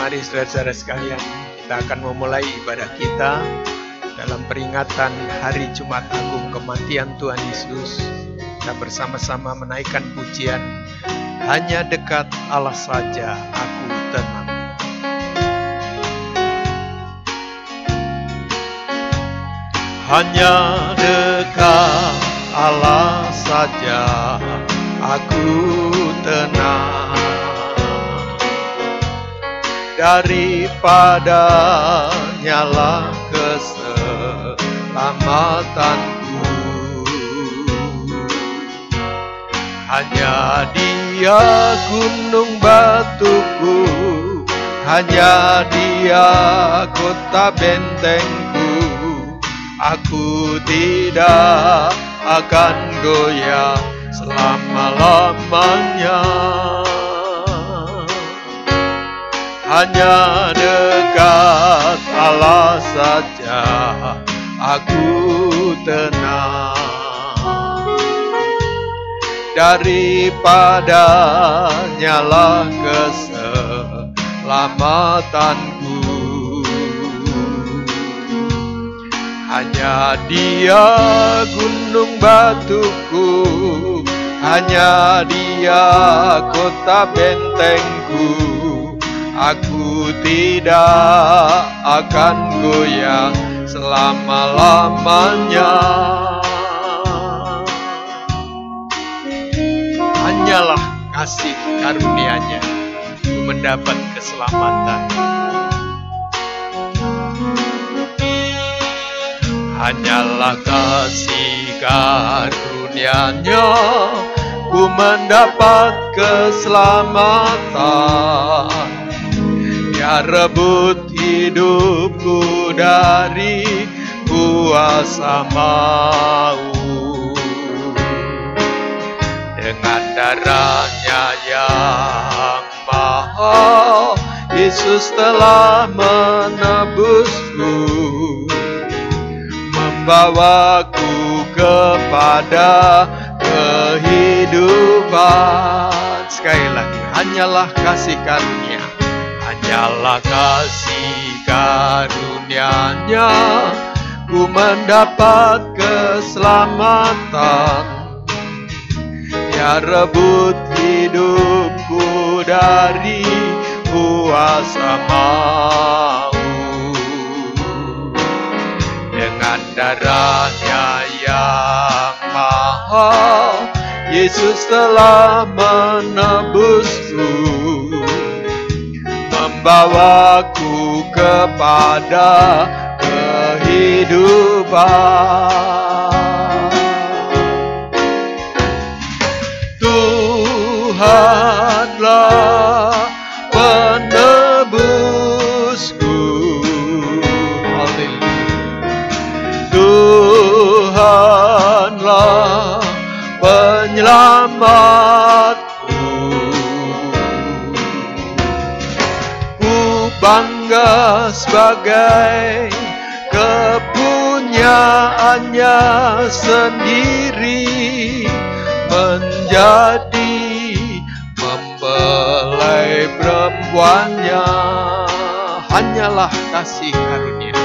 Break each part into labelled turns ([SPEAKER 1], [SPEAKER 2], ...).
[SPEAKER 1] Mari saudara-saudara sekalian, kita akan memulai ibadah kita dalam peringatan Hari Jumat Agung Kematian Tuhan Yesus. Kita bersama-sama menaikkan pujian, hanya dekat Allah saja aku tenang. Hanya dekat Allah saja aku tenang, daripada nyala keselamatanku. Hanya Dia gunung batuku, hanya Dia kota bentengku. Aku tidak akan goyah selama-lamanya. Hanya dekat Allah saja aku tenang, daripada nyala keselamatanku. Hanya Dia gunung batuku, hanya Dia kota bentengku. Aku tidak akan goyah selama-lamanya. Hanyalah kasih karunia-Nya mendapat keselamatan. Hanyalah kasih karunia-Nya ku mendapat keselamatan. Dia rebut hidupku dari kuasa maut. Dengan darah-Nya yang mahal, Yesus telah menebusku, membawaku kepada kehidupan. Sekali lagi, hanyalah kasih karunia, hanyalah kasih karunia-Nya ku mendapat keselamatan. Dia rebut hidupku dari kuasa maut. Dengan darah-Nya yang mahal, Yesus telah menebusku, membawaku kepada kehidupan. Tuhanlah penebusku, Tuhanlah penyelamatku. Ku bangga sebagai kepunyaan-Nya sendiri, menjadi mempelai perempuan-Nya. Hanyalah kasih karunia,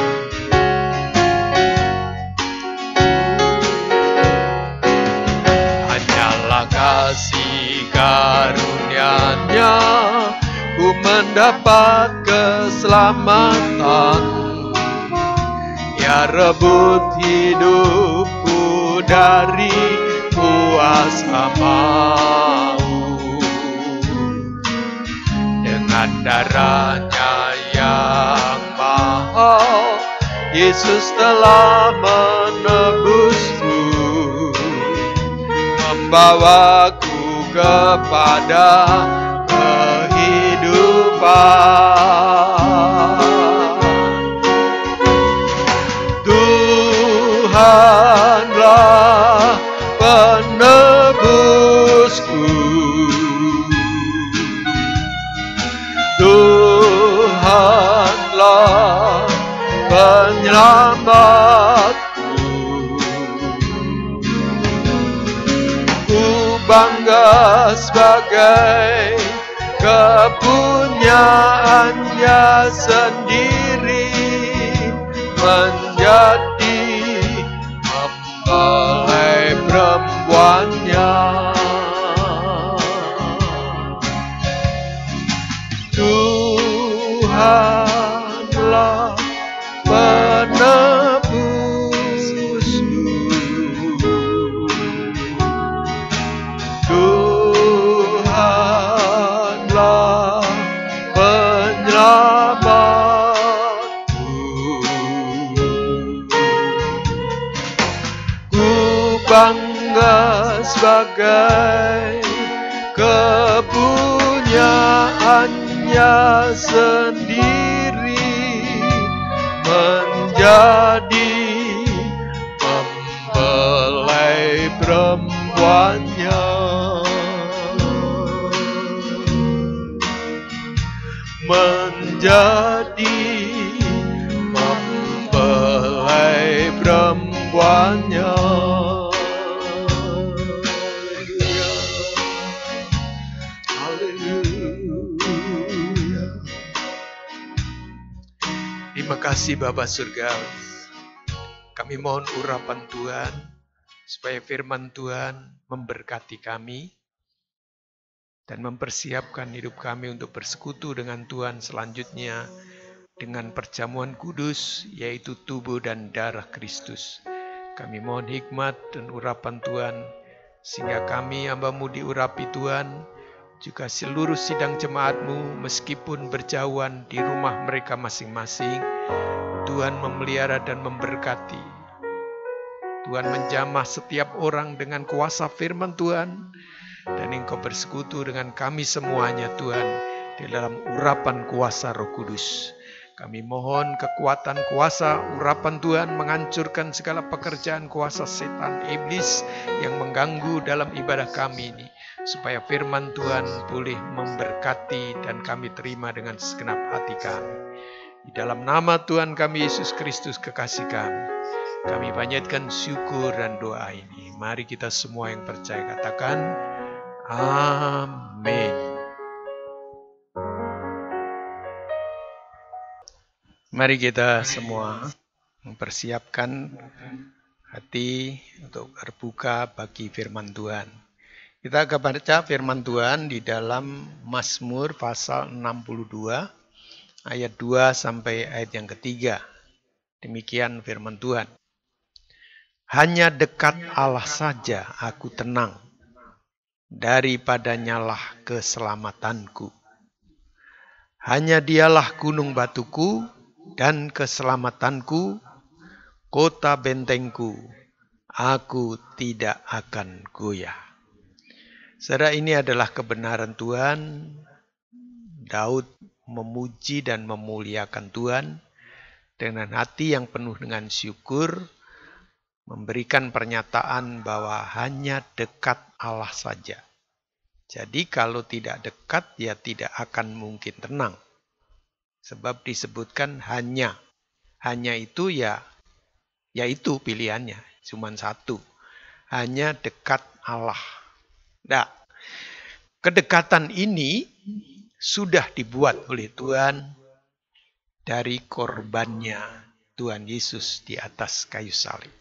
[SPEAKER 1] hanyalah kasih karunia-Nya ku mendapat keselamatan. Dia rebut hidupku dari kuasa maut. Dengan darah-Nya yang mahal, Yesus telah menebusku, membawaku kepada kehidupan. Tuhanlah penebusku, Tuhanlah penyelamatku. Ku bangga sebagai kepunyaannya sendiri, menjadi mempelai perempuannya. Tuhanlah penebusku, Tuhanlah penyelamatku. Ku bangga sebagai kepunyaannya sendiri, menjadi mempelai perempuannya. Menjadi mempelai perempuannya. Terima kasih Bapa Surga. Kami mohon urapan Tuhan, supaya firman Tuhan memberkati kami, dan mempersiapkan hidup kami untuk bersekutu dengan Tuhan selanjutnya, dengan perjamuan kudus, yaitu tubuh dan darah Kristus. Kami mohon hikmat dan urapan Tuhan, sehingga kami hamba-Mu diurapi Tuhan, juga seluruh sidang jemaat-Mu meskipun berjauhan di rumah mereka masing-masing. Tuhan memelihara dan memberkati. Tuhan menjamah setiap orang dengan kuasa firman Tuhan, dan Engkau bersekutu dengan kami semuanya Tuhan, di dalam urapan kuasa Roh Kudus. Kami mohon kekuatan kuasa urapan Tuhan menghancurkan segala pekerjaan kuasa setan iblis yang mengganggu dalam ibadah kami ini, supaya firman Tuhan boleh memberkati dan kami terima dengan segenap hati kami. Di dalam nama Tuhan kami Yesus Kristus kekasih kami panjatkan syukur dan doa ini. Mari kita semua yang percaya katakan amin. Mari kita semua mempersiapkan hati untuk terbuka bagi firman Tuhan. Kita akan baca firman Tuhan di dalam Mazmur pasal 62 ayat 2 sampai ayat yang ketiga. Demikian firman Tuhan. Hanya dekat Allah saja aku tenang, daripadanyalah keselamatanku. Hanya dialah gunung batuku dan keselamatanku, kota bentengku, aku tidak akan goyah. Saudara, ini adalah kebenaran Tuhan. Daud memuji dan memuliakan Tuhan dengan hati yang penuh dengan syukur, memberikan pernyataan bahwa hanya dekat Allah saja. Jadi kalau tidak dekat, ya tidak akan mungkin tenang. Sebab disebutkan hanya. Hanya itu ya itu pilihannya. Cuma satu. Hanya dekat Allah. Nah, kedekatan ini sudah dibuat oleh Tuhan dari korbannya Tuhan Yesus di atas kayu salib.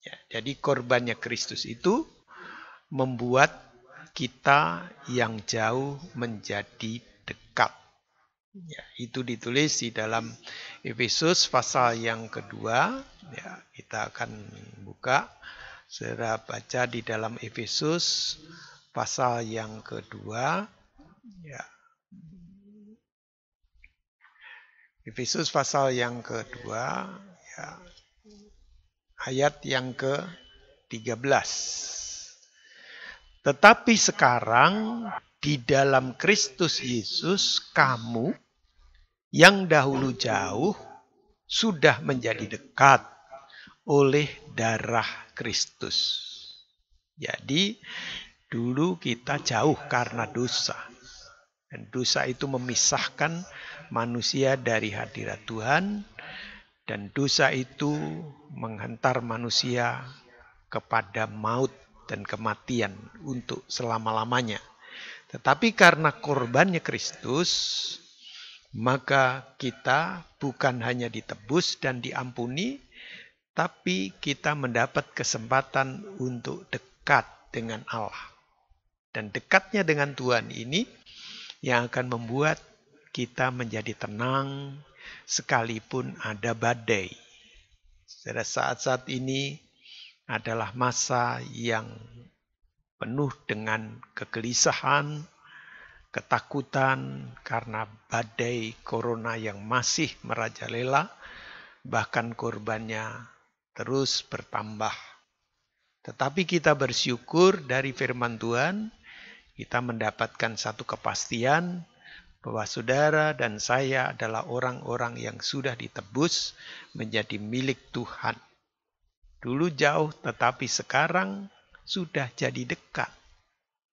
[SPEAKER 1] Ya, jadi korbannya Kristus itu membuat kita yang jauh menjadi dekat. Ya, itu ditulis di dalam Efesus pasal yang kedua. Ya, kita akan buka, saudara baca di dalam Efesus pasal yang kedua. Ya. Efesus pasal yang kedua, ya, ayat yang ke-13. Tetapi sekarang di dalam Kristus Yesus kamu yang dahulu jauh sudah menjadi dekat oleh darah Kristus. Jadi dulu kita jauh karena dosa. Dan dosa itu memisahkan manusia dari hadirat Tuhan. Dan dosa itu menghantar manusia kepada maut dan kematian untuk selama-lamanya. Tetapi karena korbannya Kristus, maka kita bukan hanya ditebus dan diampuni, tapi kita mendapat kesempatan untuk dekat dengan Allah. Dan dekatnya dengan Tuhan ini yang akan membuat kita menjadi tenang sekalipun ada badai. Pada saat-saat ini adalah masa yang penuh dengan kegelisahan, ketakutan karena badai corona yang masih merajalela, bahkan korbannya terus bertambah. Tetapi kita bersyukur dari firman Tuhan, kita mendapatkan satu kepastian bahwa saudara dan saya adalah orang-orang yang sudah ditebus menjadi milik Tuhan. Dulu jauh, tetapi sekarang sudah jadi dekat.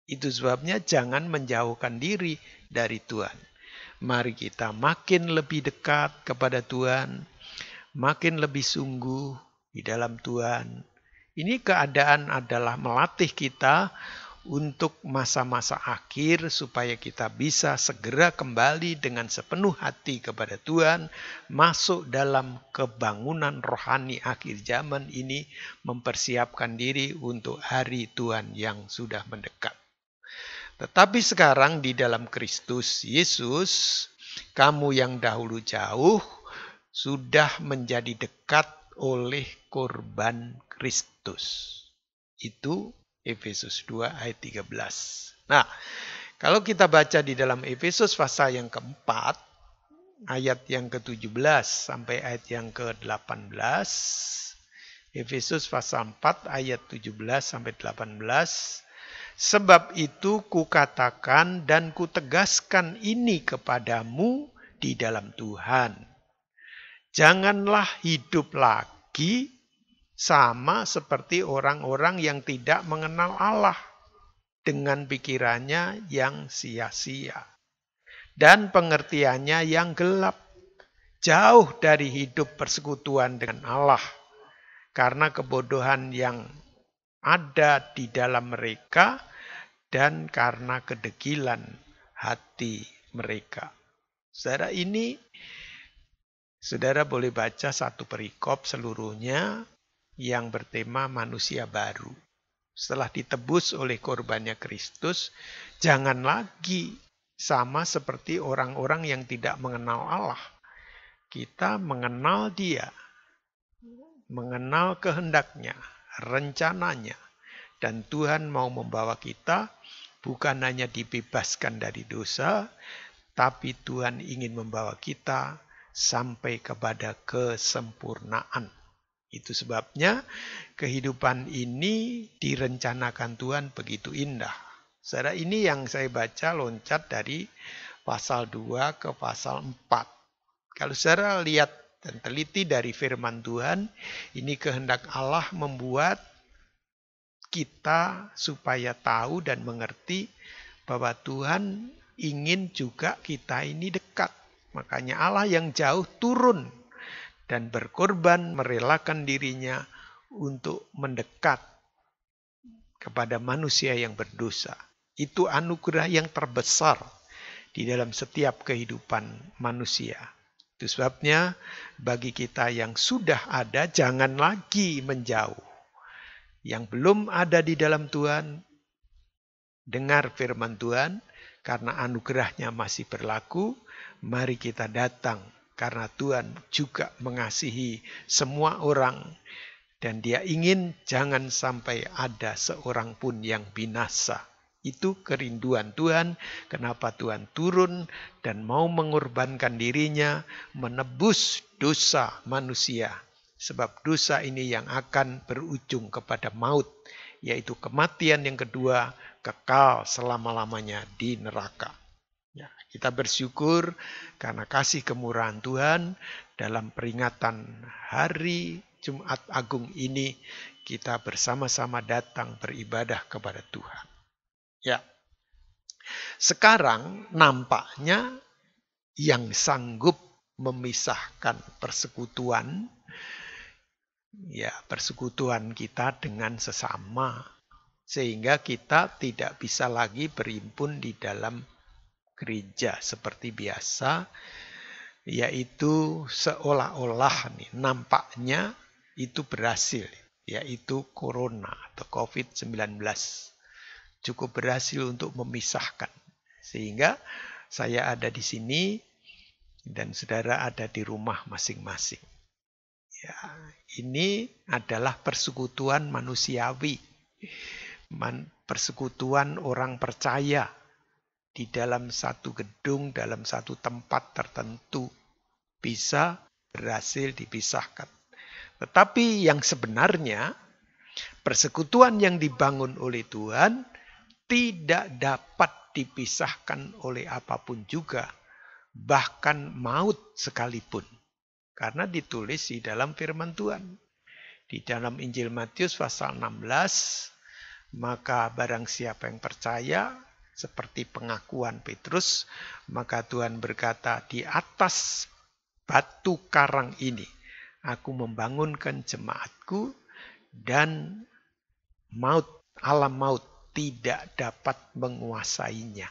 [SPEAKER 1] Itu sebabnya jangan menjauhkan diri dari Tuhan. Mari kita makin lebih dekat kepada Tuhan, makin lebih sungguh di dalam Tuhan. Ini keadaan adalah melatih kita untuk masa-masa akhir supaya kita bisa segera kembali dengan sepenuh hati kepada Tuhan, masuk dalam kebangunan rohani akhir zaman ini, mempersiapkan diri untuk hari Tuhan yang sudah mendekat. Tetapi sekarang di dalam Kristus Yesus, kamu yang dahulu jauh sudah menjadi dekat oleh korban Kristus. Itu Efesus 2 ayat 13. Nah, kalau kita baca di dalam Efesus pasal yang keempat, ayat yang ke-17 sampai ayat yang ke-18. Efesus pasal 4 ayat 17 sampai 18. Sebab itu kukatakan dan kutegaskan ini kepadamu di dalam Tuhan. Janganlah hidup lagi sama seperti orang-orang yang tidak mengenal Allah dengan pikirannya yang sia-sia dan pengertiannya yang gelap, jauh dari hidup persekutuan dengan Allah karena kebodohan yang ada di dalam mereka dan karena kedegilan hati mereka. Saudara, ini saudara boleh baca satu perikop seluruhnya yang bertema manusia baru. Setelah ditebus oleh korbannya Kristus, jangan lagi sama seperti orang-orang yang tidak mengenal Allah. Kita mengenal Dia, mengenal kehendaknya, rencananya. Dan Tuhan mau membawa kita bukan hanya dibebaskan dari dosa, tapi Tuhan ingin membawa kita sampai kepada kesempurnaan. Itu sebabnya kehidupan ini direncanakan Tuhan begitu indah. Saudara, ini yang saya baca loncat dari pasal 2 ke pasal 4. Kalau saudara lihat dan teliti dari firman Tuhan, ini kehendak Allah membuat kita supaya tahu dan mengerti bahwa Tuhan ingin juga kita ini dekat. Makanya Allah yang jauh turun dan berkorban merelakan dirinya untuk mendekat kepada manusia yang berdosa. Itu anugerah yang terbesar di dalam setiap kehidupan manusia. Itu sebabnya bagi kita yang sudah ada, jangan lagi menjauh. Yang belum ada di dalam Tuhan, dengar firman Tuhan, karena anugerahnya masih berlaku, mari kita datang. Karena Tuhan juga mengasihi semua orang. Dan Dia ingin jangan sampai ada seorang pun yang binasa. Itu kerinduan Tuhan. Kenapa Tuhan turun dan mau mengorbankan dirinya. Menebus dosa manusia. Sebab dosa ini yang akan berujung kepada maut. Yaitu kematian yang kedua, kekal selama-lamanya di neraka. Ya, kita bersyukur karena kasih kemurahan Tuhan dalam peringatan hari Jumat Agung ini kita bersama-sama datang beribadah kepada Tuhan. Ya. Sekarang nampaknya yang sanggup memisahkan persekutuan kita dengan sesama Sehingga kita tidak bisa lagi berhimpun di dalam gereja seperti biasa, yaitu seolah-olah nih nampaknya itu berhasil, yaitu corona atau COVID-19. Cukup berhasil untuk memisahkan. Sehingga saya ada di sini dan saudara ada di rumah masing-masing. Ya, ini adalah persekutuan manusiawi. Persekutuan orang percaya di dalam satu gedung, dalam satu tempat tertentu bisa berhasil dipisahkan. Tetapi yang sebenarnya persekutuan yang dibangun oleh Tuhan tidak dapat dipisahkan oleh apapun juga, bahkan maut sekalipun. Karena ditulis di dalam firman Tuhan. Di dalam Injil Matius pasal 16, maka barang siapa yang percaya, seperti pengakuan Petrus, maka Tuhan berkata, di atas batu karang ini, aku membangunkan jemaatku, dan alam maut tidak dapat menguasainya.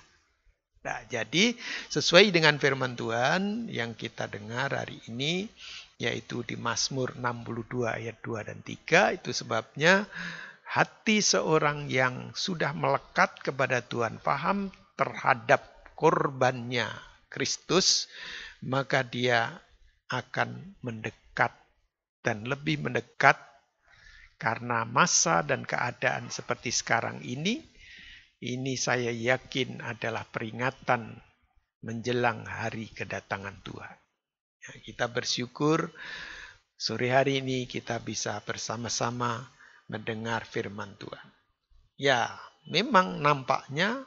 [SPEAKER 1] Nah, jadi sesuai dengan firman Tuhan yang kita dengar hari ini, yaitu di Mazmur 62 ayat 2 dan 3, itu sebabnya hati seorang yang sudah melekat kepada Tuhan, paham terhadap korbannya Kristus, maka dia akan mendekat dan lebih mendekat. Karena masa dan keadaan seperti sekarang ini saya yakin adalah peringatan menjelang hari kedatangan Tuhan. Ya, kita bersyukur sore hari ini kita bisa bersama-sama mendengar firman Tuhan. Ya, memang nampaknya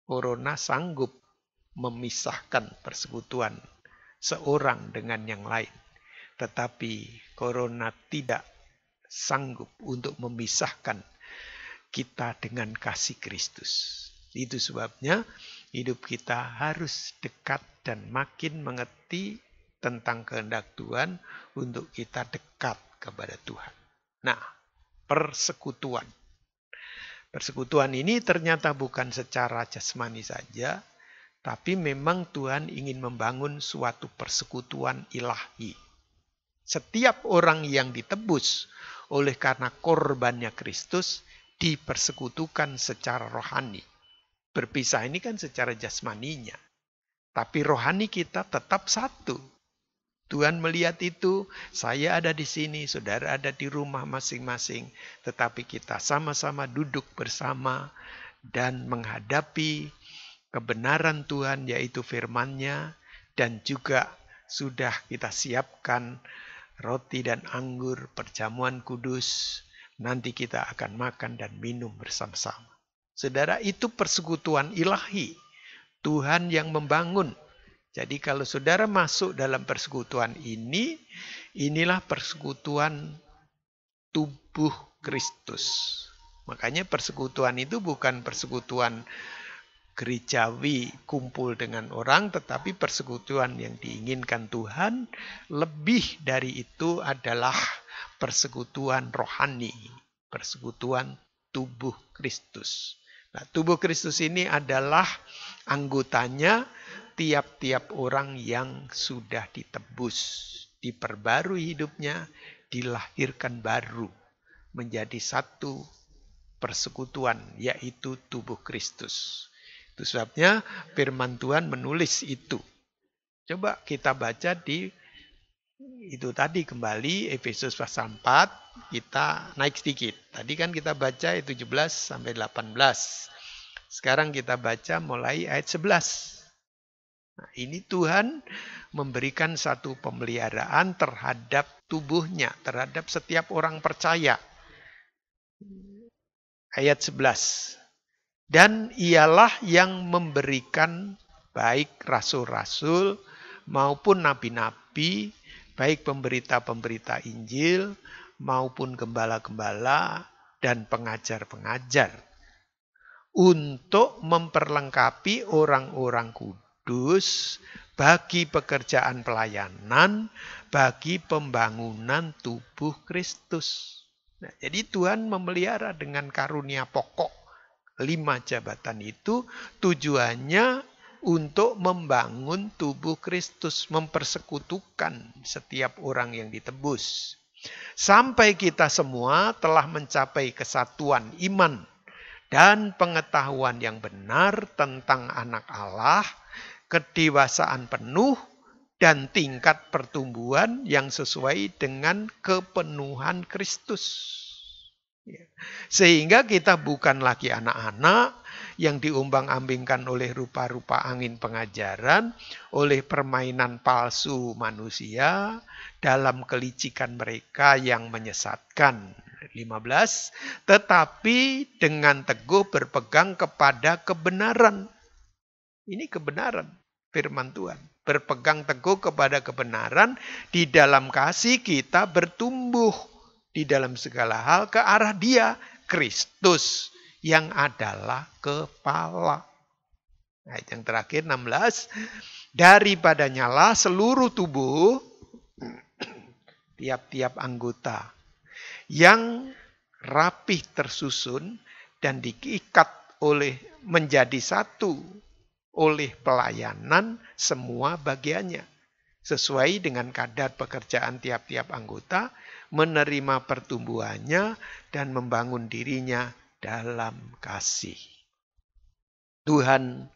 [SPEAKER 1] corona sanggup memisahkan persekutuan seorang dengan yang lain. Tetapi corona tidak sanggup untuk memisahkan kita dengan kasih Kristus. Itu sebabnya hidup kita harus dekat dan makin mengerti tentang kehendak Tuhan untuk kita dekat kepada Tuhan. Nah, persekutuan. Persekutuan ini ternyata bukan secara jasmani saja, tapi memang Tuhan ingin membangun suatu persekutuan ilahi. Setiap orang yang ditebus oleh karena korbannya Kristus dipersekutukan secara rohani. Berpisah ini kan secara jasmaninya. Tapi rohani kita tetap satu. Tuhan melihat itu, saya ada di sini, saudara ada di rumah masing-masing. Tetapi kita sama-sama duduk bersama dan menghadapi kebenaran Tuhan, yaitu firman-Nya. Dan juga sudah kita siapkan roti dan anggur, perjamuan kudus. Nanti kita akan makan dan minum bersama-sama. Saudara, itu persekutuan ilahi. Tuhan yang membangun. Jadi kalau saudara masuk dalam persekutuan ini, inilah persekutuan tubuh Kristus. Makanya persekutuan itu bukan persekutuan gerejawi kumpul dengan orang, tetapi persekutuan yang diinginkan Tuhan lebih dari itu adalah persekutuan rohani, persekutuan tubuh Kristus. Nah, tubuh Kristus ini adalah anggotanya tiap-tiap orang yang sudah ditebus, diperbarui hidupnya, dilahirkan baru menjadi satu persekutuan, yaitu tubuh Kristus. Itu sebabnya firman Tuhan menulis itu. Coba kita baca di itu tadi kembali Efesus pasal 4, kita naik sedikit. Tadi kan kita baca 17 sampai 18. Sekarang kita baca mulai ayat 11. Nah, ini Tuhan memberikan satu pemeliharaan terhadap tubuhnya, terhadap setiap orang percaya. Ayat 11. Dan ialah yang memberikan baik rasul-rasul maupun nabi-nabi, baik pemberita-pemberita Injil maupun gembala-gembala dan pengajar-pengajar, untuk memperlengkapi orang-orang kudus bagi pekerjaan pelayanan, bagi pembangunan tubuh Kristus. Nah, jadi Tuhan memelihara dengan karunia pokok 5 jabatan itu tujuannya untuk membangun tubuh Kristus, mempersekutukan setiap orang yang ditebus. Sampai kita semua telah mencapai kesatuan iman dan pengetahuan yang benar tentang anak Allah, kedewasaan penuh, dan tingkat pertumbuhan yang sesuai dengan kepenuhan Kristus. Sehingga kita bukan lagi anak-anak yang diumbang-ambingkan oleh rupa-rupa angin pengajaran, oleh permainan palsu manusia, dalam kelicikan mereka yang menyesatkan. 15. Tetapi dengan teguh berpegang kepada kebenaran. Ini kebenaran firman Tuhan. Berpegang teguh kepada kebenaran, di dalam kasih kita bertumbuh di dalam segala hal ke arah Dia, Kristus, yang adalah kepala. Ayat yang terakhir 16. Daripadanya lah seluruh tubuh, tiap-tiap anggota yang rapih tersusun dan diikat oleh menjadi satu oleh pelayanan semua bagiannya, sesuai dengan kadar pekerjaan tiap-tiap anggota, menerima pertumbuhannya dan membangun dirinya dalam kasih. Tuhan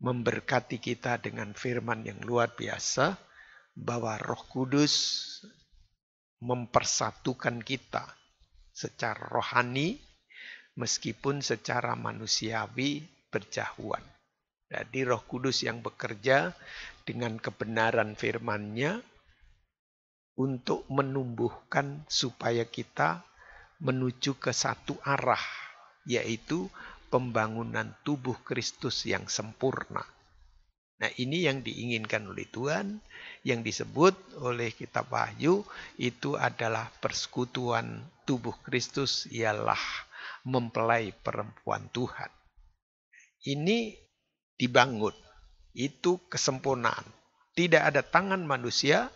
[SPEAKER 1] memberkati kita dengan firman yang luar biasa, bahwa Roh Kudus mempersatukan kita secara rohani, meskipun secara manusiawi berjauhan. Jadi Roh Kudus yang bekerja dengan kebenaran firman-Nya untuk menumbuhkan supaya kita menuju ke satu arah, yaitu pembangunan tubuh Kristus yang sempurna. Nah, ini yang diinginkan oleh Tuhan, yang disebut oleh kitab Wahyu, itu adalah persekutuan tubuh Kristus ialah mempelai perempuan Tuhan. Ini dibangun, itu kesempurnaan. Tidak ada tangan manusia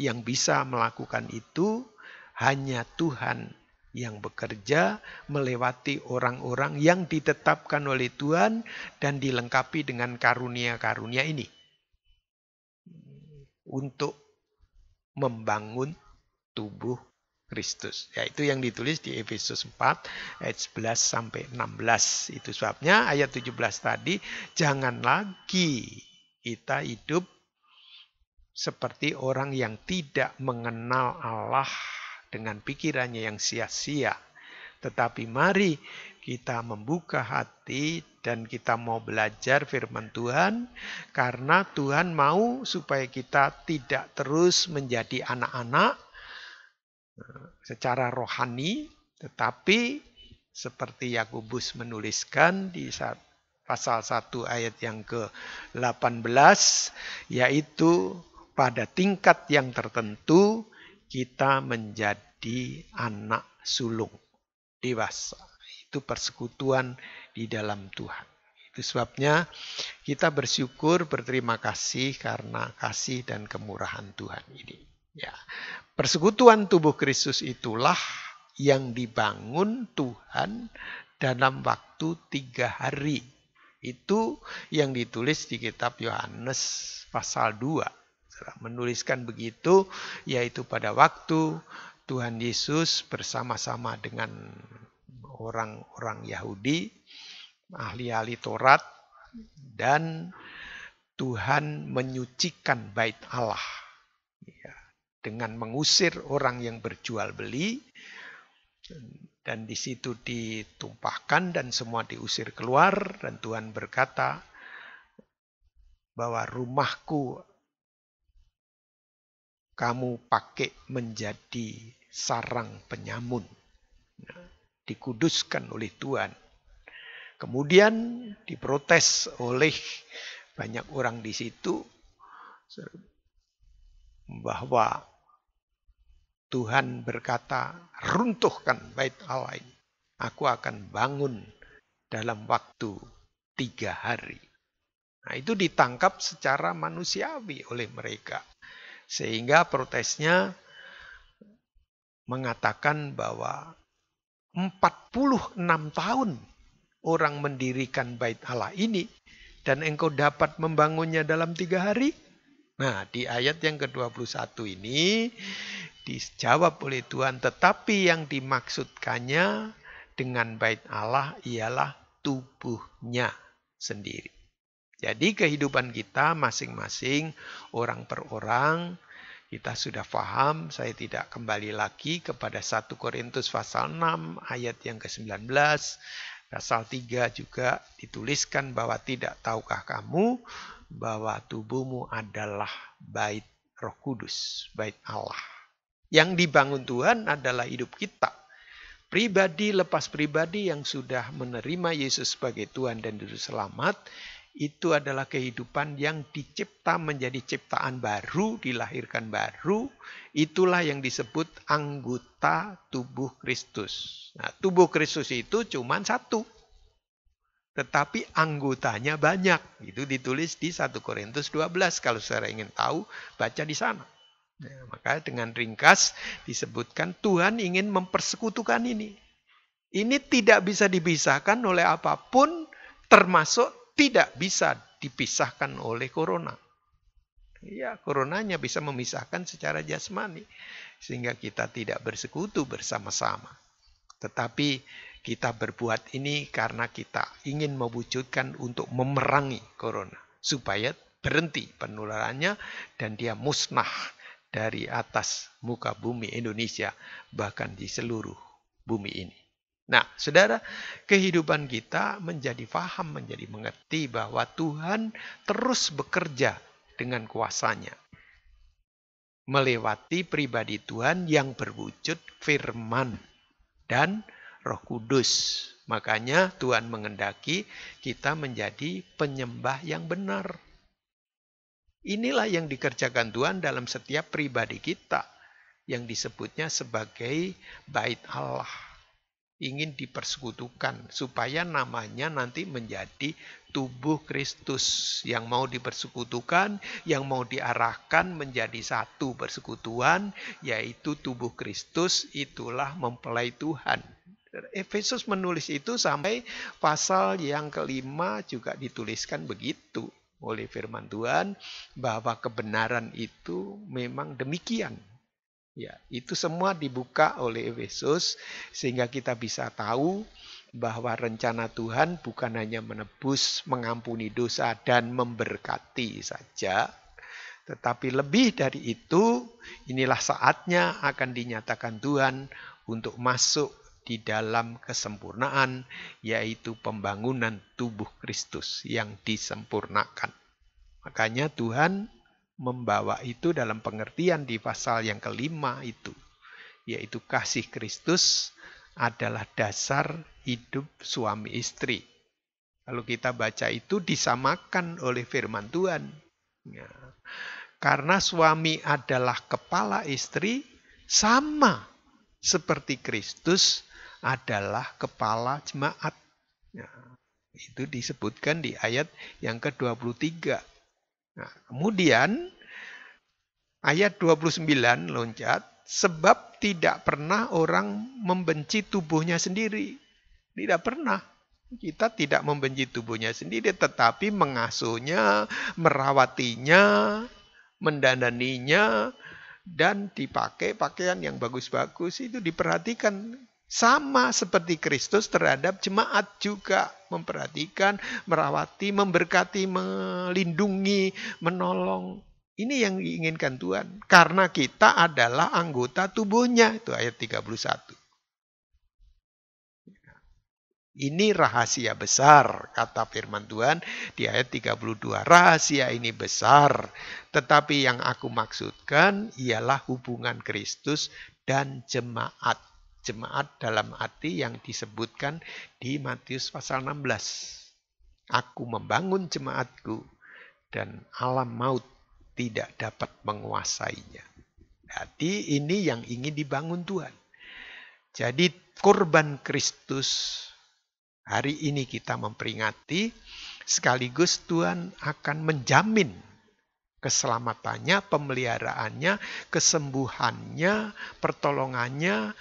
[SPEAKER 1] yang bisa melakukan itu, hanya Tuhan yang bekerja melewati orang-orang yang ditetapkan oleh Tuhan dan dilengkapi dengan karunia-karunia ini untuk membangun tubuh Kristus. Yaitu yang ditulis di Efesus 4 ayat 11 sampai 16. Itu sebabnya ayat 17 tadi, jangan lagi kita hidup seperti orang yang tidak mengenal Allah dengan pikirannya yang sia-sia. Tetapi mari kita membuka hati dan kita mau belajar firman Tuhan, karena Tuhan mau supaya kita tidak terus menjadi anak-anak secara rohani, tetapi seperti Yakobus menuliskan di pasal 1 ayat yang ke-18, yaitu pada tingkat yang tertentu kita menjadi anak sulung dewasa. Itu persekutuan di dalam Tuhan. Itu sebabnya kita bersyukur, berterima kasih karena kasih dan kemurahan Tuhan ini. Ya, persekutuan tubuh Kristus itulah yang dibangun Tuhan dalam waktu 3 hari. Itu yang ditulis di kitab Yohanes pasal 2. Menuliskan begitu, yaitu pada waktu Tuhan Yesus bersama-sama dengan orang-orang Yahudi, ahli-ahli Taurat, dan Tuhan menyucikan bait Allah dengan mengusir orang yang berjual beli, dan di situ ditumpahkan dan semua diusir keluar, dan Tuhan berkata bahwa rumahku kamu pakai menjadi sarang penyamun. Dikuduskan oleh Tuhan. Kemudian diprotes oleh banyak orang di situ bahwa Tuhan berkata, runtuhkan bait Allah ini. Aku akan bangun dalam waktu 3 hari. Nah, itu ditangkap secara manusiawi oleh mereka. Sehingga protesnya mengatakan bahwa 46 tahun orang mendirikan bait Allah ini dan engkau dapat membangunnya dalam 3 hari. Nah, di ayat yang ke-21 ini dijawab oleh Tuhan, tetapi yang dimaksudkannya dengan bait Allah ialah tubuhnya sendiri. Jadi kehidupan kita masing-masing, orang per orang, kita sudah paham. Saya tidak kembali lagi kepada 1 Korintus pasal 6 ayat yang ke-19. Pasal 3 juga dituliskan bahwa tidak tahukah kamu bahwa tubuhmu adalah bait Roh Kudus, bait Allah. Yang dibangun Tuhan adalah hidup kita. Pribadi lepas pribadi yang sudah menerima Yesus sebagai Tuhan dan Juru Selamat, itu adalah kehidupan yang dicipta menjadi ciptaan baru, dilahirkan baru. Itulah yang disebut anggota tubuh Kristus. Nah, tubuh Kristus itu cuma satu. Tetapi anggotanya banyak. Itu ditulis di 1 Korintus 12. Kalau saudara ingin tahu, baca di sana. Nah, maka dengan ringkas disebutkan Tuhan ingin mempersekutukan ini. Ini tidak bisa dipisahkan oleh apapun, termasuk tidak bisa dipisahkan oleh corona. Ya, coronanya bisa memisahkan secara jasmani. Sehingga kita tidak bersekutu bersama-sama. Tetapi kita berbuat ini karena kita ingin mewujudkan untuk memerangi corona. Supaya berhenti penularannya dan dia musnah dari atas muka bumi Indonesia. Bahkan di seluruh bumi ini. Nah, saudara, kehidupan kita menjadi paham, menjadi mengerti bahwa Tuhan terus bekerja dengan kuasanya. Melewati pribadi Tuhan yang berwujud firman dan Roh Kudus. Makanya Tuhan mengendaki kita menjadi penyembah yang benar. Inilah yang dikerjakan Tuhan dalam setiap pribadi kita. Yang disebutnya sebagai bait Allah. Ingin dipersekutukan supaya namanya nanti menjadi tubuh Kristus yang mau dipersekutukan, yang mau diarahkan menjadi satu persekutuan, yaitu tubuh Kristus. Itulah mempelai Tuhan. Efesus menulis itu sampai pasal yang ke-5 juga dituliskan begitu oleh firman Tuhan bahwa kebenaran itu memang demikian. Ya, itu semua dibuka oleh Efesus sehingga kita bisa tahu bahwa rencana Tuhan bukan hanya menebus, mengampuni dosa dan memberkati saja, tetapi lebih dari itu, inilah saatnya akan dinyatakan Tuhan untuk masuk di dalam kesempurnaan, yaitu pembangunan tubuh Kristus yang disempurnakan. Makanya Tuhan membawa itu dalam pengertian di pasal yang ke-5 itu, yaitu kasih Kristus adalah dasar hidup suami istri. Kalau kita baca itu disamakan oleh firman Tuhan. Ya. Karena suami adalah kepala istri, sama seperti Kristus adalah kepala jemaat. Ya. Itu disebutkan di ayat yang ke-23. Nah, kemudian ayat 29 loncat, sebab tidak pernah orang membenci tubuhnya sendiri. Tidak pernah. Kita tidak membenci tubuhnya sendiri, tetapi mengasuhnya, merawatinya, mendandaninya, dan dipakai pakaian yang bagus-bagus. Itu diperhatikan. Sama seperti Kristus terhadap jemaat juga memperhatikan, merawati, memberkati, melindungi, menolong. Ini yang diinginkan Tuhan. Karena kita adalah anggota tubuhnya. Itu ayat 31. Ini rahasia besar, kata firman Tuhan di ayat 32. Rahasia ini besar, tetapi yang aku maksudkan ialah hubungan Kristus dan jemaat. Jemaat dalam arti yang disebutkan di Matius pasal 16. Aku membangun jemaatku dan alam maut tidak dapat menguasainya. Jadi ini yang ingin dibangun Tuhan. Jadi korban Kristus hari ini kita memperingati, sekaligus Tuhan akan menjamin Keselamatannya, pemeliharaannya, kesembuhannya, pertolongannya,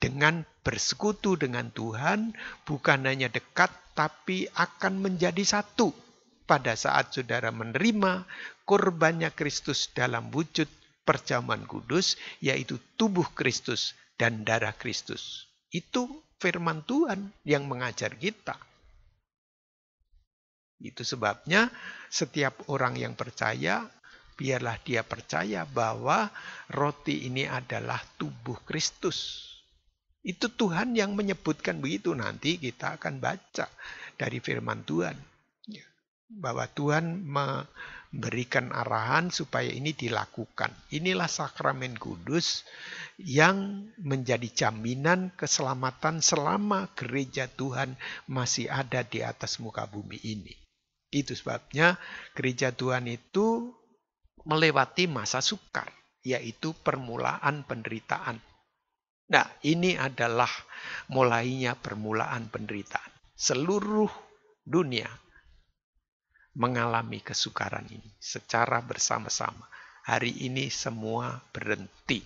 [SPEAKER 1] dengan bersekutu dengan Tuhan, bukan hanya dekat, tapi akan menjadi satu. Pada saat saudara menerima korbannya Kristus dalam wujud perjamuan kudus, yaitu tubuh Kristus dan darah Kristus. Itu firman Tuhan yang mengajar kita. Itu sebabnya setiap orang yang percaya, biarlah dia percaya bahwa roti ini adalah tubuh Kristus. Itu Tuhan yang menyebutkan begitu. Nanti kita akan baca dari firman Tuhan. Bahwa Tuhan memberikan arahan supaya ini dilakukan. Inilah sakramen kudus yang menjadi jaminan keselamatan selama gereja Tuhan masih ada di atas muka bumi ini. Itu sebabnya gereja Tuhan itu melewati masa sukar, yaitu permulaan penderitaan. Nah, ini adalah mulainya permulaan penderitaan. Seluruh dunia mengalami kesukaran ini secara bersama-sama. Hari ini semua berhenti.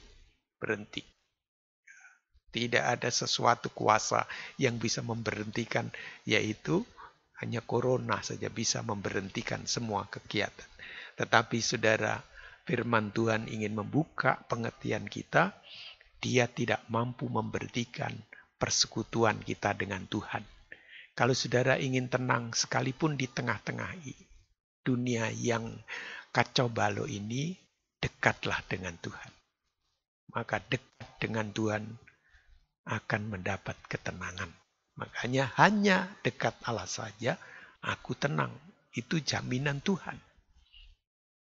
[SPEAKER 1] Tidak ada sesuatu kuasa yang bisa memberhentikan, yaitu hanya corona saja bisa memberhentikan semua kegiatan. Tetapi saudara, firman Tuhan ingin membuka pengertian kita. Dia tidak mampu memberhentikan persekutuan kita dengan Tuhan. Kalau saudara ingin tenang sekalipun di tengah-tengah dunia yang kacau balau ini, dekatlah dengan Tuhan. Maka dekat dengan Tuhan akan mendapat ketenangan. Makanya hanya dekat Allah saja aku tenang. Itu jaminan Tuhan.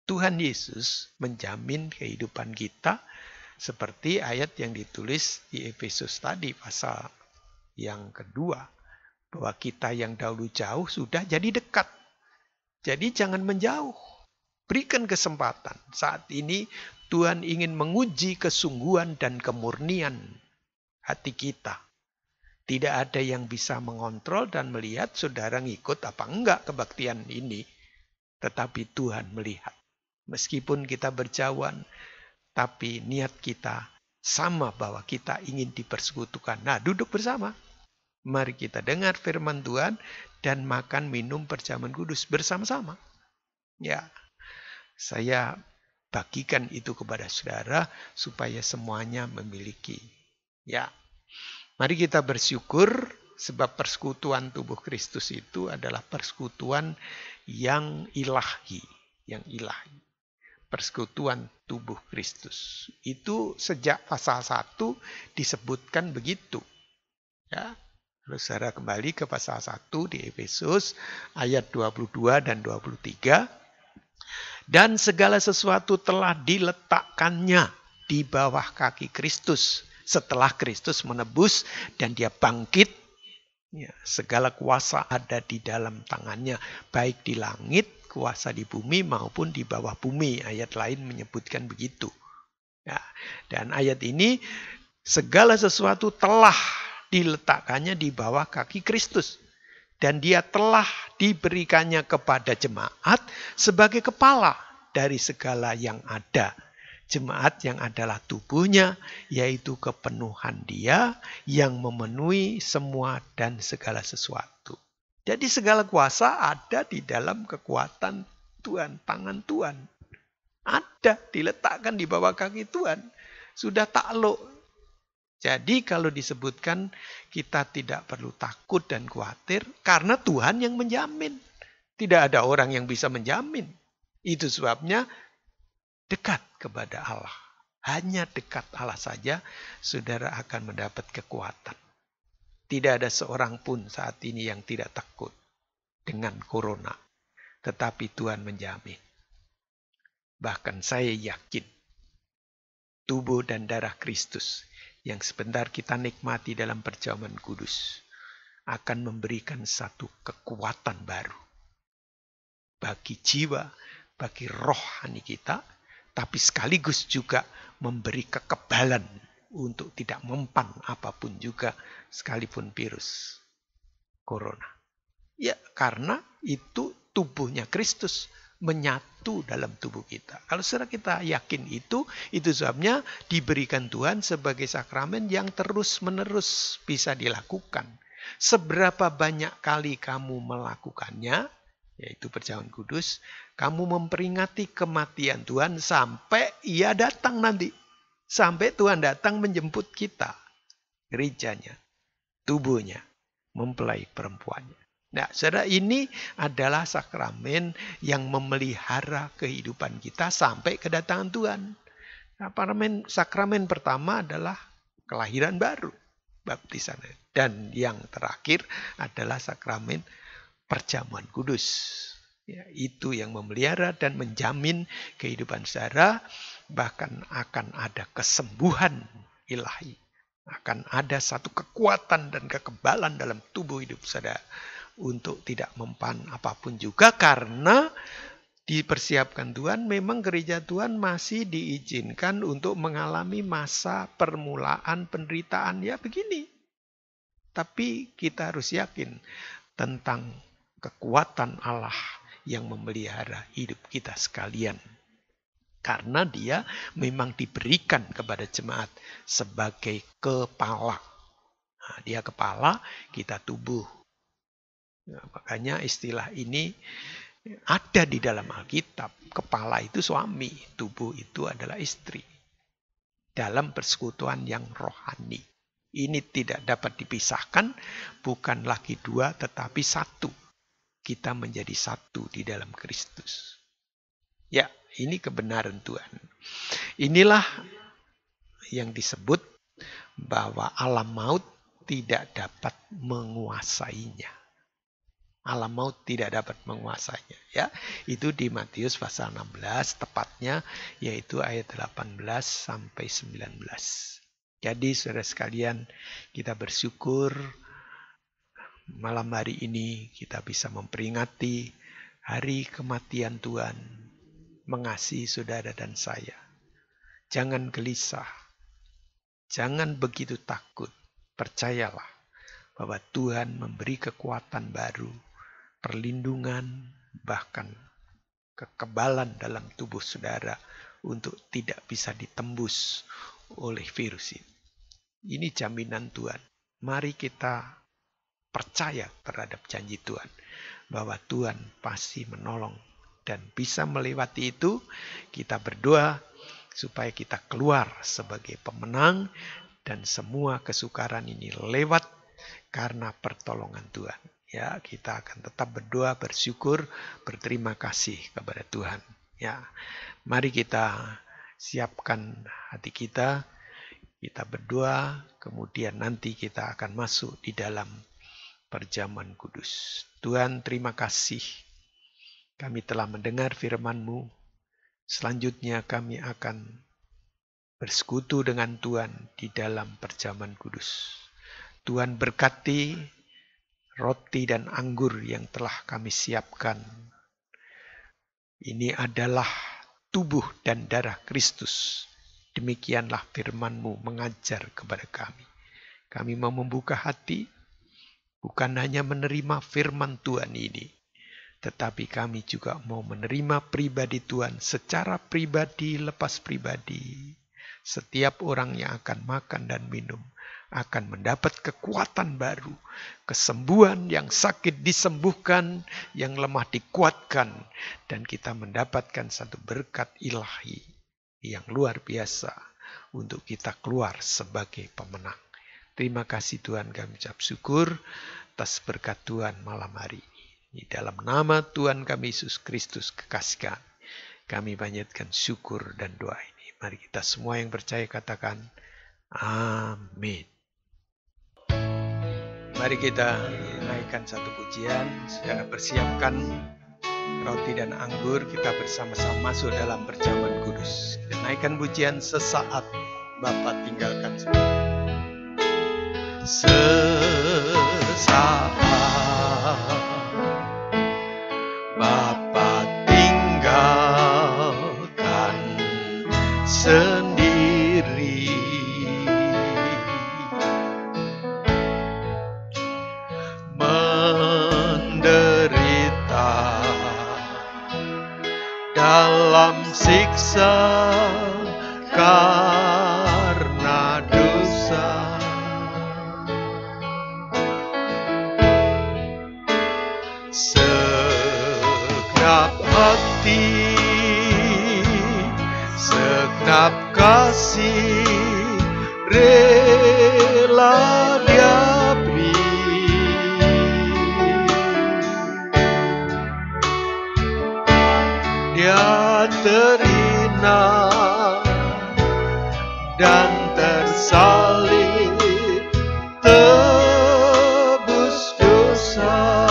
[SPEAKER 1] Tuhan Yesus menjamin kehidupan kita seperti ayat yang ditulis di Efesus tadi, pasal yang kedua. Bahwa kita yang dahulu jauh sudah jadi dekat. Jadi jangan menjauh. Berikan kesempatan. Saat ini Tuhan ingin menguji kesungguhan dan kemurnian hati kita. Tidak ada yang bisa mengontrol dan melihat saudara ngikut apa enggak kebaktian ini. Tetapi Tuhan melihat. Meskipun kita berjauhan, tapi niat kita sama bahwa kita ingin dipersekutukan. Nah, duduk bersama. Mari kita dengar firman Tuhan dan makan minum perjamuan kudus bersama-sama. Ya, saya bagikan itu kepada saudara supaya semuanya memiliki. Ya, mari kita bersyukur sebab persekutuan tubuh Kristus itu adalah persekutuan yang ilahi. Yang ilahi. Persekutuan tubuh Kristus. Itu sejak pasal 1 disebutkan begitu. Ya. Lalu saudara kembali ke pasal 1 di Efesus ayat 22 dan 23. Dan segala sesuatu telah diletakkannya di bawah kaki Kristus. Setelah Kristus menebus dan dia bangkit, ya, segala kuasa ada di dalam tangannya. Baik di langit, kuasa di bumi maupun di bawah bumi. Ayat lain menyebutkan begitu. Ya, dan ayat ini, segala sesuatu telah diletakkannya di bawah kaki Kristus. Dan dia telah diberikannya kepada jemaat sebagai kepala dari segala yang ada. Jemaat yang adalah tubuhnya, yaitu kepenuhan dia yang memenuhi semua dan segala sesuatu. Jadi segala kuasa ada di dalam kekuatan Tuhan, tangan Tuhan. Ada, diletakkan di bawah kaki Tuhan. Sudah takluk. Jadi kalau disebutkan kita tidak perlu takut dan khawatir karena Tuhan yang menjamin. Tidak ada orang yang bisa menjamin. Itu sebabnya dekat kepada Allah. Hanya dekat Allah saja saudara akan mendapat kekuatan. Tidak ada seorang pun saat ini yang tidak takut dengan corona. Tetapi Tuhan menjamin. Bahkan saya yakin tubuh dan darah Kristus yang sebentar kita nikmati dalam perjamuan kudus akan memberikan satu kekuatan baru bagi jiwa, bagi rohani kita, tapi sekaligus juga memberi kekebalan untuk tidak mempan apapun juga sekalipun virus corona. Ya, karena itu tubuhnya Kristus menyatu dalam tubuh kita. Kalau saudara kita yakin itu sebabnya diberikan Tuhan sebagai sakramen yang terus-menerus bisa dilakukan. Seberapa banyak kali kamu melakukannya, yaitu perjamuan kudus, kamu memperingati kematian Tuhan sampai Ia datang nanti. Sampai Tuhan datang menjemput kita, gerejanya, tubuhnya, mempelai perempuannya. Nah, saudara, ini adalah sakramen yang memelihara kehidupan kita sampai kedatangan Tuhan. Sakramen pertama adalah kelahiran baru, baptisan. Dan yang terakhir adalah sakramen perjamuan kudus. Ya, itu yang memelihara dan menjamin kehidupan saudara, bahkan akan ada kesembuhan ilahi. Akan ada satu kekuatan dan kekebalan dalam tubuh hidup saudara untuk tidak mempan apapun juga, karena dipersiapkan Tuhan. Memang gereja Tuhan masih diizinkan untuk mengalami masa permulaan penderitaan, ya begini. Tapi kita harus yakin tentang kekuatan Allah yang memelihara hidup kita sekalian. Karena Dia memang diberikan kepada jemaat sebagai kepala. Nah, Dia kepala, kita tubuh. Nah, makanya istilah ini ada di dalam Alkitab. Kepala itu suami, tubuh itu adalah istri. Dalam persekutuan yang rohani. Ini tidak dapat dipisahkan, bukan lagi dua tetapi satu. Kita menjadi satu di dalam Kristus. Ya, ini kebenaran Tuhan. Inilah yang disebut bahwa alam maut tidak dapat menguasainya. Alam maut tidak dapat menguasainya. Ya, itu di Matius pasal 16 tepatnya, yaitu ayat 18 sampai 19. Jadi saudara sekalian, kita bersyukur malam hari ini kita bisa memperingati hari kematian Tuhan, mengasihi saudara dan saya. Jangan gelisah, jangan begitu takut. Percayalah bahwa Tuhan memberi kekuatan baru, perlindungan, bahkan kekebalan dalam tubuh saudara untuk tidak bisa ditembus oleh virus ini. Ini jaminan Tuhan. Mari kita percaya terhadap janji Tuhan, bahwa Tuhan pasti menolong dan bisa melewati itu. Kita berdoa supaya kita keluar sebagai pemenang dan semua kesukaran ini lewat karena pertolongan Tuhan. Ya, kita akan tetap berdoa, bersyukur, berterima kasih kepada Tuhan. Ya, mari kita siapkan hati kita. Kita berdoa, kemudian nanti kita akan masuk di dalam perjamuan kudus. Tuhan, terima kasih. Kami telah mendengar firman-Mu. Selanjutnya kami akan bersekutu dengan Tuhan di dalam perjamuan kudus. Tuhan berkati roti dan anggur yang telah kami siapkan. Ini adalah tubuh dan darah Kristus. Demikianlah firman-Mu mengajar kepada kami. Kami mau membuka hati, bukan hanya menerima firman Tuhan ini, tetapi kami juga mau menerima pribadi Tuhan secara pribadi, lepas pribadi. Setiap orang yang akan makan dan minum akan mendapat kekuatan baru, kesembuhan, yang sakit disembuhkan, yang lemah dikuatkan, dan kita mendapatkan satu berkat ilahi yang luar biasa untuk kita keluar sebagai pemenang. Terima kasih Tuhan, kami ucap syukur atas berkat Tuhan malam hari ini. Di dalam nama Tuhan kami Yesus Kristus kekasih kami panjatkan syukur dan doa ini. Mari kita semua yang percaya katakan amin. Mari kita naikkan satu pujian. Saudara persiapkan roti dan anggur, kita bersama-sama masuk dalam perjamuan kudus. Kita naikkan pujian sesaat Bapa tinggalkan semua. Sesaat Bapa tinggalkan sendiri, menderita siksa karena dosa. Segenap hati, segenap kasih rela Dia beri. Dia terhina dan tersalib, tebus dosa.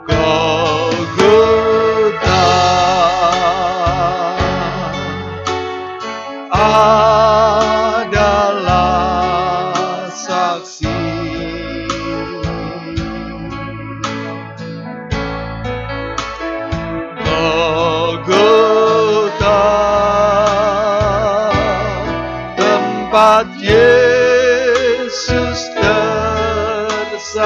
[SPEAKER 1] Golgota adalah saksi. Golgota, tempat Yesus tersalib.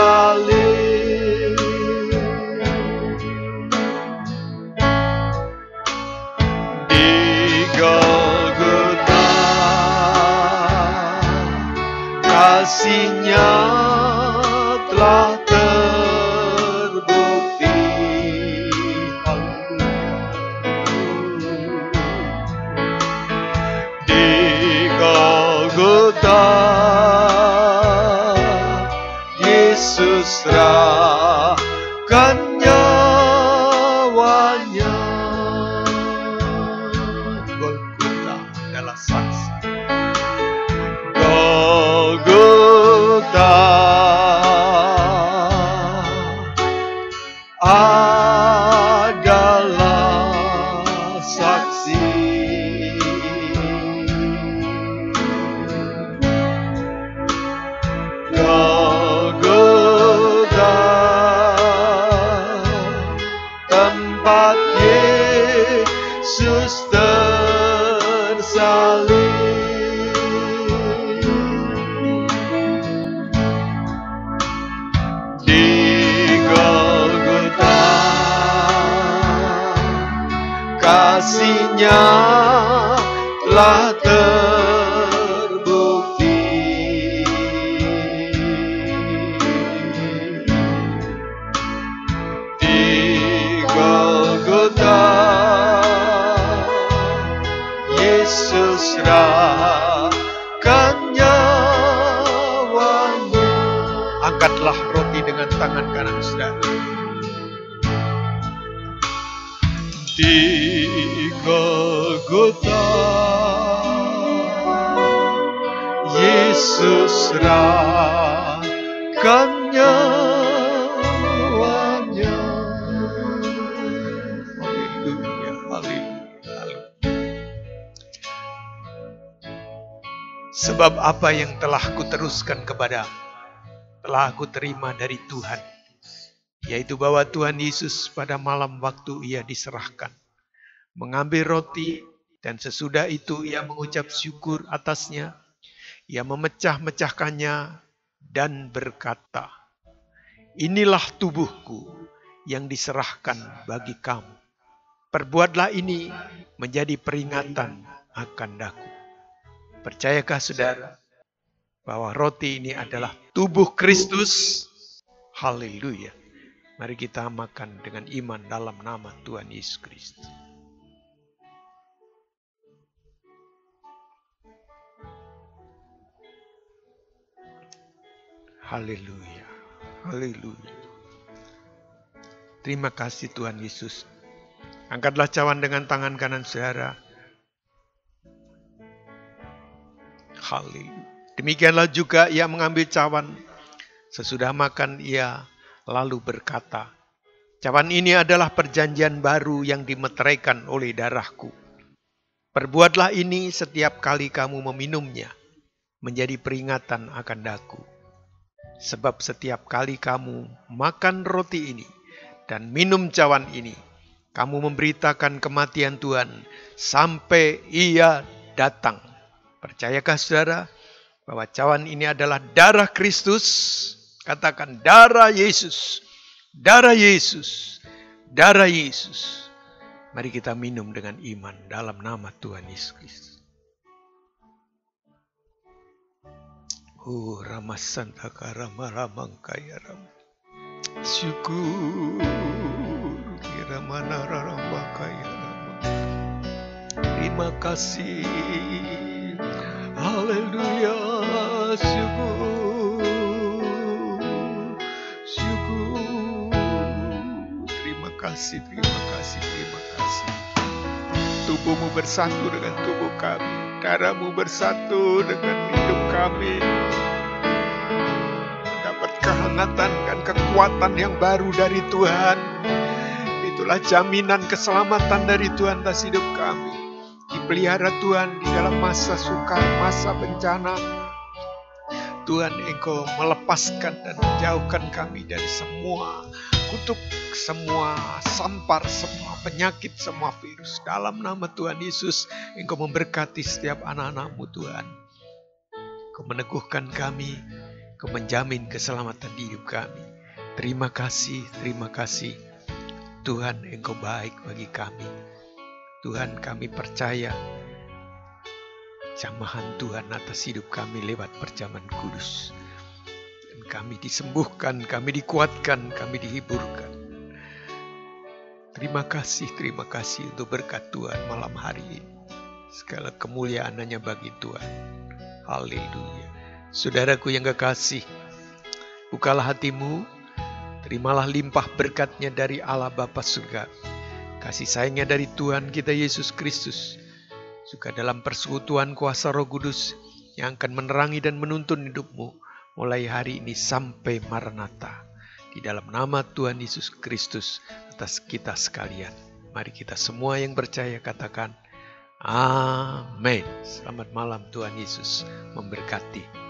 [SPEAKER 1] Di Golgota kasih-Nya telah terbukti. Di Golgota Yesus serahkan nyawanya. Golgota adalah saksi. Golgota adalah saksi. Golgota, tempat Yesus tersalib. Di Golgota kasih-Nya telah terbukti. Di Golgota Yesus serahkan nyawanya. Angkatlah roti dengan tangan kanan saudara. Di Golgota Yesus serahkan nyawanya. Haleluya, haleluya. Sebab apa yang telah kuteruskan kepadamu telah aku terima dari Tuhan, yaitu bahwa Tuhan Yesus pada malam waktu Ia diserahkan, mengambil roti, dan sesudah itu Ia mengucap syukur atasnya. Ia memecah-mecahkannya dan berkata, "Inilah tubuhku yang diserahkan bagi kamu. Perbuatlah ini menjadi peringatan akan daku." Percayakah saudara bahwa roti ini adalah tubuh Kristus? Haleluya. Mari kita makan dengan iman dalam nama Tuhan Yesus Kristus. Haleluya. Haleluya. Terima kasih Tuhan Yesus. Angkatlah cawan dengan tangan kanan saudara. Haleluya. Demikianlah juga Ia mengambil cawan. Sesudah makan Ia lalu berkata, "Cawan ini adalah perjanjian baru yang dimeteraikan oleh darahku. Perbuatlah ini setiap kali kamu meminumnya, menjadi peringatan akan daku. Sebab setiap kali kamu makan roti ini dan minum cawan ini, kamu memberitakan kematian Tuhan sampai Ia datang." Percayakah saudara bahwa cawan ini adalah darah Kristus? Katakan darah Yesus Darah Yesus, darah Yesus. Mari kita minum dengan iman dalam nama Tuhan Yesus Kristus. Ramasanta karama ramangkaya ram. Syukur kira mana ramangkaya ram. Terima kasih. Haleluya. Syukur. Terima kasih. Tubuhmu bersatu dengan tubuh kami, darahmu bersatu dengan hidup kami. Mendapat kehangatan dan kekuatan yang baru dari Tuhan. Itulah jaminan keselamatan dari Tuhan atas hidup kami. Dipelihara Tuhan di dalam masa sukar, masa bencana. Tuhan, Engkau melepaskan dan menjauhkan kami dari semua kutuk, semua sampar, semua penyakit, semua virus. Dalam nama Tuhan Yesus, Engkau memberkati setiap anak-anak-Mu Tuhan. Engkau meneguhkan kami, Engkau menjamin keselamatan di hidup kami. Terima kasih Tuhan, Engkau baik bagi kami. Tuhan, kami percaya jamahan Tuhan atas hidup kami lewat perjamuan kudus. Dan kami disembuhkan, kami dikuatkan, kami dihiburkan. Terima kasih untuk berkat Tuhan malam hari ini. Segala kemuliaan hanya bagi Tuhan. Haleluya. Saudaraku yang kekasih, bukalah hatimu, terimalah limpah berkatnya dari Allah Bapa Surga. Kasih sayangnya dari Tuhan kita Yesus Kristus. Juga dalam persekutuan kuasa Roh Kudus yang akan menerangi dan menuntun hidupmu mulai hari ini sampai Maranatha. Di dalam nama Tuhan Yesus Kristus atas kita sekalian. Mari kita semua yang percaya katakan, Amin. Selamat malam, Tuhan Yesus memberkati.